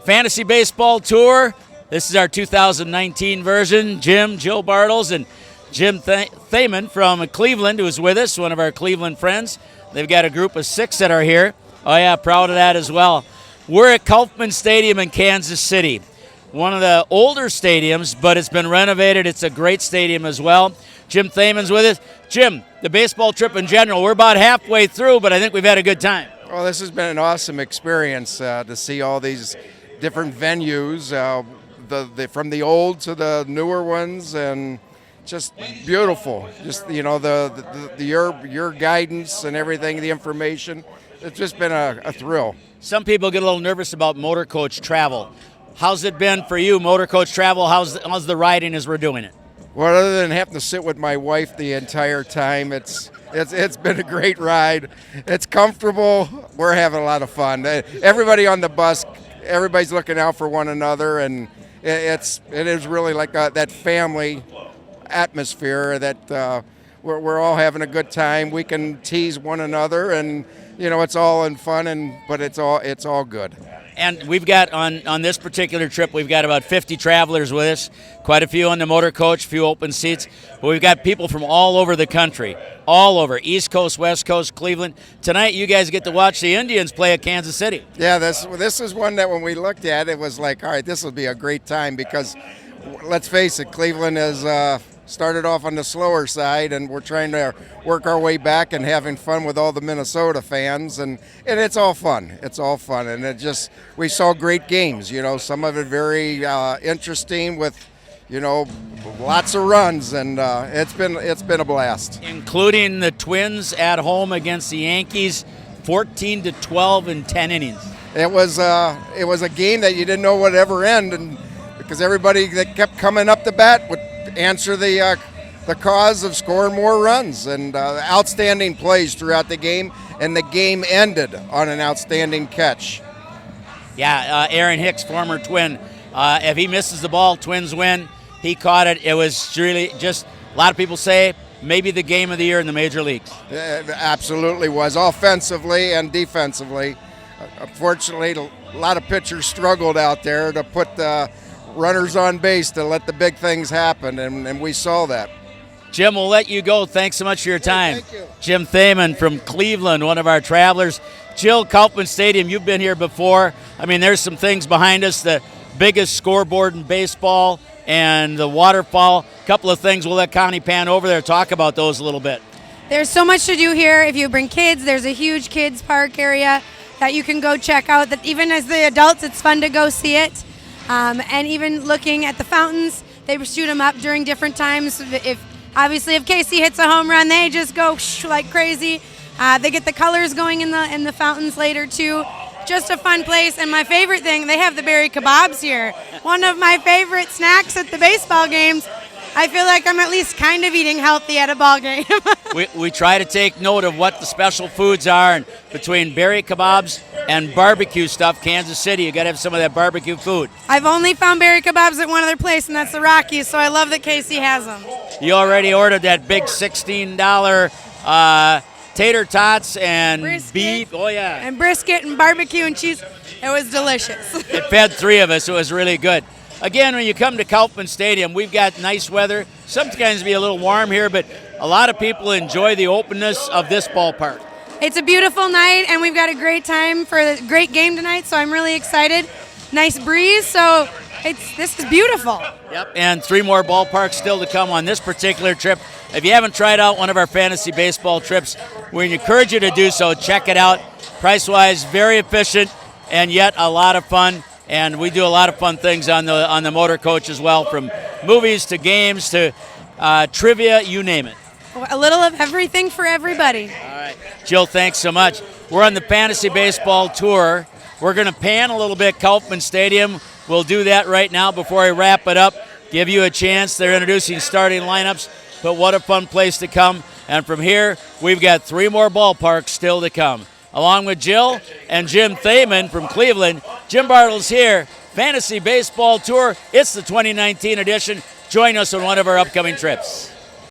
Fantasy Baseball Tour. This is our 2019 version. Jim, Jill Bartles, and Jim Thaman from Cleveland, who is with us, one of our Cleveland friends. They've got a group of 6 that are here. Oh, yeah, proud of that as well. We're at Kauffman Stadium in Kansas City. One of the older stadiums, but it's been renovated. It's a great stadium as well. Jim Thaman's with us. Jim, the baseball trip in general, we're about halfway through, but I think we've had a good time. Well, this has been an awesome experience to see all these different venues, from the old to the newer ones, and just beautiful. Just your guidance and everything, the information. It's just been a thrill. Some people get a little nervous about motor coach travel. How's it been for you, motor coach travel? How's the riding as we're doing it? Well, other than having to sit with my wife the entire time, it's been a great ride. It's comfortable. We're having a lot of fun. Everybody on the bus, everybody's looking out for one another, and it is really like that family atmosphere that we're all having a good time. We can tease one another, and it's all in fun, but it's all good. And we've got on this particular trip, we've got about 50 travelers with us, quite a few on the motor coach, a few open seats, but we've got people from all over the country, all over, East Coast, West Coast, Cleveland. Tonight, you guys get to watch the Indians play at Kansas City. Yeah, this is one that when we looked at it was like, all right, this will be a great time because, let's face it, Cleveland has started off on the slower side, and we're trying to work our way back and having fun with all the Minnesota fans, and it's all fun. It's all fun, and we saw great games. Some of it very interesting with, lots of runs, and it's been a blast. Including the Twins at home against the Yankees, 14-12 in 10 innings. It was a game that you didn't know would ever end, and because everybody that kept coming up the bat would answer the cause of scoring more runs, and outstanding plays throughout the game, and the game ended on an outstanding catch. Yeah, Aaron Hicks, former Twin. If he misses the ball, Twins win. He caught it. It was really just, a lot of people say, maybe the game of the year in the major leagues. It absolutely was, offensively and defensively. Unfortunately, a lot of pitchers struggled out there to put runners on base to let the big things happen, and we saw that. Jim, we'll let you go. Thanks so much for your time. Thank you. Jim Thaman from Cleveland, one of our travelers. Jill, Kauffman Stadium, you've been here before. I mean, there's some things behind us, the biggest scoreboard in baseball and the waterfall. A couple of things we'll let Connie pan over there talk about those a little bit. There's so much to do here. If you bring kids, there's a huge kids park area that you can go check out. That even as the adults, it's fun to go see it. And even looking at the fountains, they shoot them up during different times. If Casey hits a home run, they just go like crazy. They get the colors going in the fountains later too. Just a fun place. And my favorite thing, they have the berry kebabs here. One of my favorite snacks at the baseball games. I feel like I'm at least kind of eating healthy at a ball game. we try to take note of what the special foods are, and between berry kebabs and barbecue stuff, Kansas City, you got to have some of that barbecue food. I've only found berry kebabs at one other place, and that's the Rockies, so I love that Casey has them. You already ordered that big $16 tater tots and brisket, beef. Oh, yeah. And brisket and barbecue and cheese. It was delicious. It fed 3 of us. It was really good. Again, when you come to Kauffman Stadium, we've got nice weather. Sometimes it be a little warm here, but a lot of people enjoy the openness of this ballpark. It's a beautiful night, and we've got a great time for a great game tonight, so I'm really excited. Nice breeze, so this is beautiful. Yep, and 3 more ballparks still to come on this particular trip. If you haven't tried out one of our fantasy baseball trips, we encourage you to do so. Check it out. Price-wise, very efficient, and yet a lot of fun. And we do a lot of fun things on the motor coach as well, from movies to games to trivia, you name it. A little of everything for everybody. All right. Jill, thanks so much. We're on the Fantasy Baseball Tour. We're going to pan a little bit Kauffman Stadium. We'll do that right now before I wrap it up. Give you a chance. They're introducing starting lineups, but what a fun place to come. And from here, we've got 3 more ballparks still to come. Along with Jill and Jim Thaman from Cleveland, Jim Bartles here, Fantasy Baseball Tour. It's the 2019 edition. Join us on one of our upcoming trips.